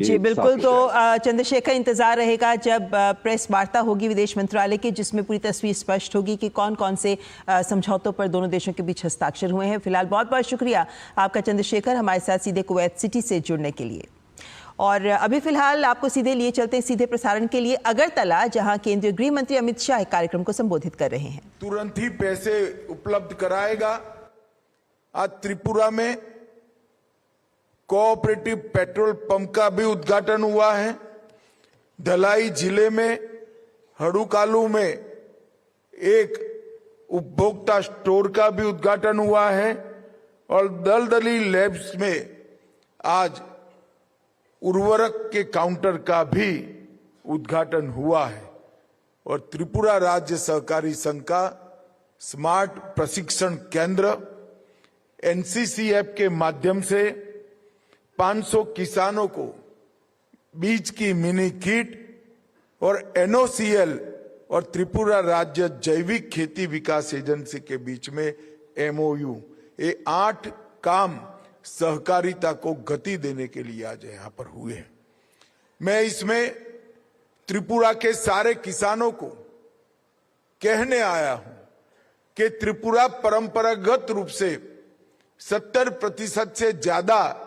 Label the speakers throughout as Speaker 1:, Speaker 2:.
Speaker 1: जी बिल्कुल। तो चंद्रशेखर, इंतजार रहेगा जब प्रेस वार्ता होगी विदेश मंत्रालय की, जिसमें पूरी तस्वीर स्पष्ट होगी कि कौन कौन से समझौतों पर दोनों देशों के बीच हस्ताक्षर हुए हैं। फिलहाल बहुत बहुत शुक्रिया आपका चंद्रशेखर, हमारे साथ सीधे कुवैत सिटी से जुड़ने के लिए। और अभी फिलहाल आपको सीधे लिए चलते हैं सीधे प्रसारण के लिए अगरतला, जहां केंद्रीय गृह मंत्री अमित शाह एक कार्यक्रम को संबोधित कर रहे हैं।
Speaker 2: तुरंत ही पैसे उपलब्ध कराएगा। आज त्रिपुरा में कोऑपरेटिव पेट्रोल पंप का भी उद्घाटन हुआ है। धलाई जिले में हड़ुकालू में एक उपभोक्ता स्टोर का भी उद्घाटन हुआ है और दलदली लैब्स में आज उर्वरक के काउंटर का भी उद्घाटन हुआ है। और त्रिपुरा राज्य सहकारी संघ का स्मार्ट प्रशिक्षण केंद्र एनसीसीएफ के माध्यम से 500 किसानों को बीज की मिनी किट और एनओसीएल और त्रिपुरा राज्य जैविक खेती विकास एजेंसी के बीच में एमओयू, ये 8 काम सहकारिता को गति देने के लिए आज यहां पर हुए हैं। मैं इसमें त्रिपुरा के सारे किसानों को कहने आया हूं कि त्रिपुरा परंपरागत रूप से 70% से ज्यादा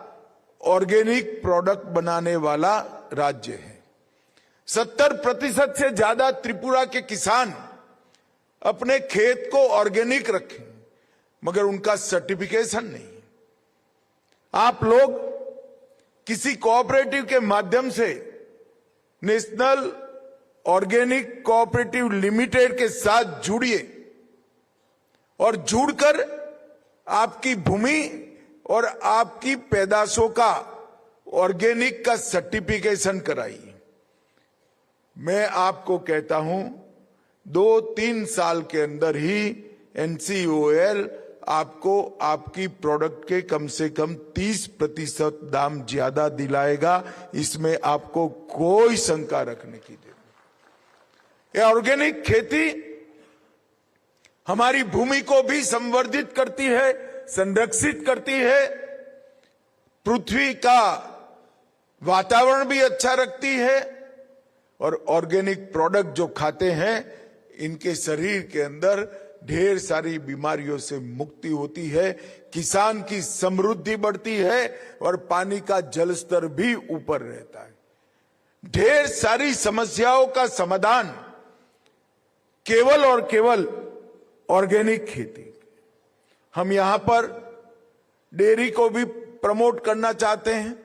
Speaker 2: ऑर्गेनिक प्रोडक्ट बनाने वाला राज्य है। 70% से ज्यादा त्रिपुरा के किसान अपने खेत को ऑर्गेनिक रखें, मगर उनका सर्टिफिकेशन नहीं। आप लोग किसी कोऑपरेटिव के माध्यम से नेशनल ऑर्गेनिक कोऑपरेटिव लिमिटेड के साथ जुड़िए और जुड़कर आपकी भूमि और आपकी पैदाशों का ऑर्गेनिक का सर्टिफिकेशन कराइए। मैं आपको कहता हूं 2-3 साल के अंदर ही एनसीओएल आपको आपकी प्रोडक्ट के कम से कम 30% दाम ज्यादा दिलाएगा। इसमें आपको कोई शंका रखने की जरूरत नहीं। ये ऑर्गेनिक खेती हमारी भूमि को भी संवर्धित करती है, संरक्षित करती है, पृथ्वी का वातावरण भी अच्छा रखती है और ऑर्गेनिक प्रोडक्ट जो खाते हैं इनके शरीर के अंदर ढेर सारी बीमारियों से मुक्ति होती है, किसान की समृद्धि बढ़ती है और पानी का जल स्तर भी ऊपर रहता है। ढेर सारी समस्याओं का समाधान केवल और केवल ऑर्गेनिक खेती। हम यहां पर डेयरी को भी प्रमोट करना चाहते हैं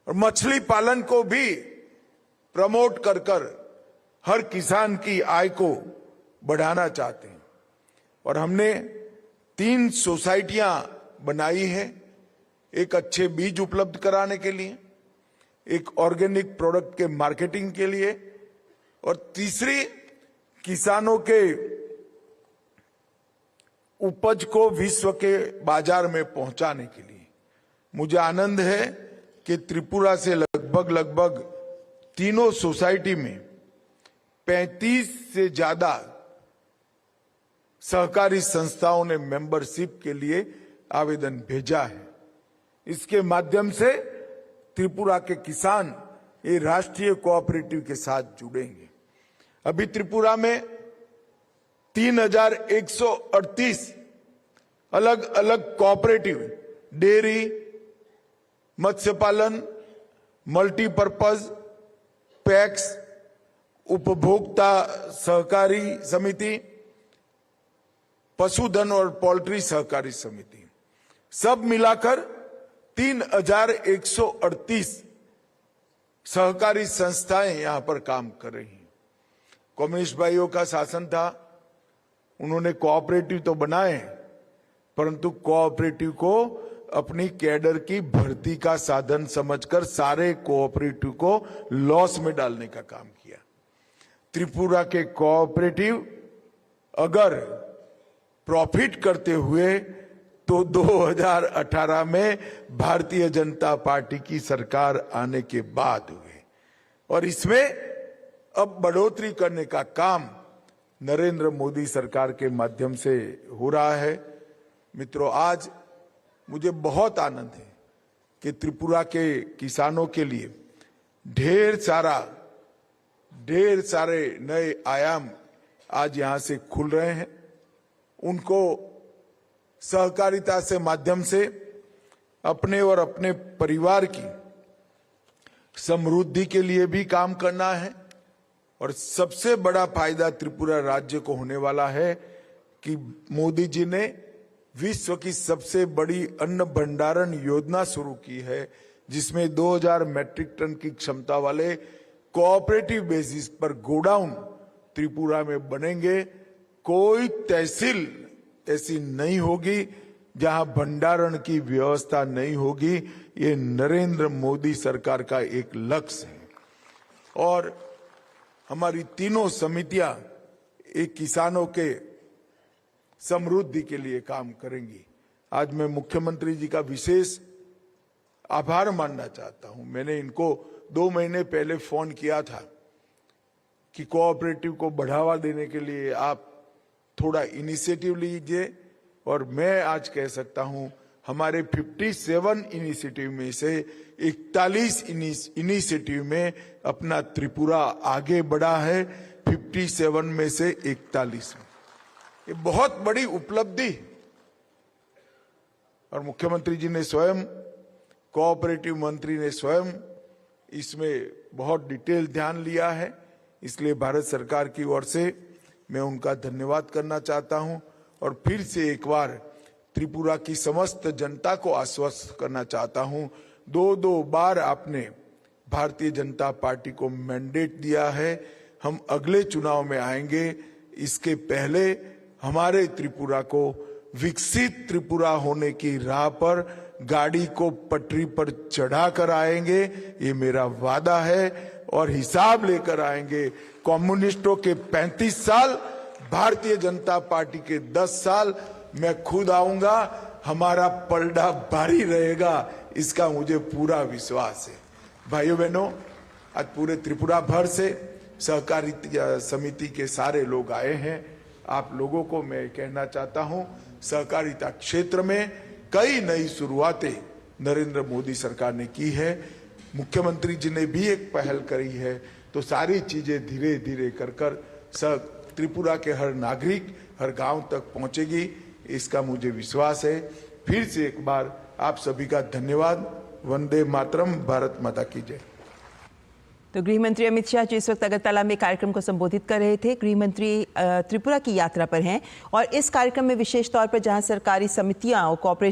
Speaker 2: और मछली पालन को भी प्रमोट कर हर किसान की आय को बढ़ाना चाहते हैं। और हमने 3 सोसाइटियां बनाई हैं, एक अच्छे बीज उपलब्ध कराने के लिए, एक ऑर्गेनिक प्रोडक्ट के मार्केटिंग के लिए और तीसरी किसानों के उपज को विश्व के बाजार में पहुंचाने के लिए। मुझे आनंद है कि त्रिपुरा से लगभग तीनों सोसाइटी में 35 से ज्यादा सहकारी संस्थाओं ने मेंबरशिप के लिए आवेदन भेजा है। इसके माध्यम से त्रिपुरा के किसान ये राष्ट्रीय कोऑपरेटिव के साथ जुड़ेंगे। अभी त्रिपुरा में 3138 अलग अलग कोऑपरेटिव, डेयरी, मत्स्य पालन, मल्टीपर्पज, पैक्स, उपभोक्ता सहकारी समिति, पशुधन और पोल्ट्री सहकारी समिति, सब मिलाकर 3138 सहकारी संस्थाएं यहां पर काम कर रही हैं। कम्युनिस्ट भाइयों का शासन था, उन्होंने कोऑपरेटिव तो बनाए, परंतु कोऑपरेटिव को अपनी कैडर की भर्ती का साधन समझकर सारे कोऑपरेटिव को लॉस में डालने का काम किया। त्रिपुरा के कोऑपरेटिव अगर प्रॉफिट करते हुए तो 2018 में भारतीय जनता पार्टी की सरकार आने के बाद हुए और इसमें अब बढ़ोतरी करने का काम नरेंद्र मोदी सरकार के माध्यम से हो रहा है। मित्रों, आज मुझे बहुत आनंद है कि त्रिपुरा के किसानों के लिए ढेर सारे नए आयाम आज यहां से खुल रहे हैं। उनको सहकारिता से माध्यम से अपने और अपने परिवार की समृद्धि के लिए भी काम करना है। और सबसे बड़ा फायदा त्रिपुरा राज्य को होने वाला है कि मोदी जी ने विश्व की सबसे बड़ी अन्न भंडारण योजना शुरू की है, जिसमें 2000 मैट्रिक टन की क्षमता वाले कोऑपरेटिव बेसिस पर गोडाउन त्रिपुरा में बनेंगे। कोई तहसील ऐसी नहीं होगी जहां भंडारण की व्यवस्था नहीं होगी। ये नरेंद्र मोदी सरकार का एक लक्ष्य है। और हमारी तीनों समितियां एक किसानों के समृद्धि के लिए काम करेंगी। आज मैं मुख्यमंत्री जी का विशेष आभार मानना चाहता हूं। मैंने इनको 2 महीने पहले फोन किया था कि कोऑपरेटिव को बढ़ावा देने के लिए आप थोड़ा इनिशिएटिव लीजिए, और मैं आज कह सकता हूं हमारे 57 इनिशिएटिव में से 41 इनिशिएटिव में अपना त्रिपुरा आगे बढ़ा है। 57 में से 41 में ये बहुत बड़ी उपलब्धि। और मुख्यमंत्री जी ने स्वयं, कोऑपरेटिव मंत्री ने स्वयं इसमें बहुत डिटेल ध्यान लिया है। इसलिए भारत सरकार की ओर से मैं उनका धन्यवाद करना चाहता हूं। और फिर से एक बार त्रिपुरा की समस्त जनता को आश्वस्त करना चाहता हूं, 2 बार आपने भारतीय जनता पार्टी को मैंडेट दिया है। हम अगले चुनाव में आएंगे, इसके पहले हमारे त्रिपुरा को विकसित त्रिपुरा होने की राह पर गाड़ी को पटरी पर चढ़ा कर आएंगे, ये मेरा वादा है। और हिसाब लेकर आएंगे। कम्युनिस्टों के 35 साल, भारतीय जनता पार्टी के 10 साल, मैं खुद आऊंगा। हमारा पलड़ा भारी रहेगा, इसका मुझे पूरा विश्वास है। भाइयों बहनों, आज पूरे त्रिपुरा भर से सहकारी समिति के सारे लोग आए हैं। आप लोगों को मैं कहना चाहता हूं, सहकारिता क्षेत्र में कई नई शुरुआतें नरेंद्र मोदी सरकार ने की है। मुख्यमंत्री जी ने भी एक पहल करी है। तो सारी चीजें धीरे धीरे कर त्रिपुरा के हर नागरिक, हर गांव तक पहुंचेगी, इसका मुझे विश्वास है। फिर से एक बार आप सभी का धन्यवाद। वंदे मातरम, भारत माता की जय।
Speaker 1: तो गृह मंत्री अमित शाह जी इस वक्त अगरतला में कार्यक्रम को संबोधित कर रहे थे। गृह मंत्री त्रिपुरा की यात्रा पर हैं और इस कार्यक्रम में विशेष तौर पर जहां सरकारी समितियां और कॉर्पोरेट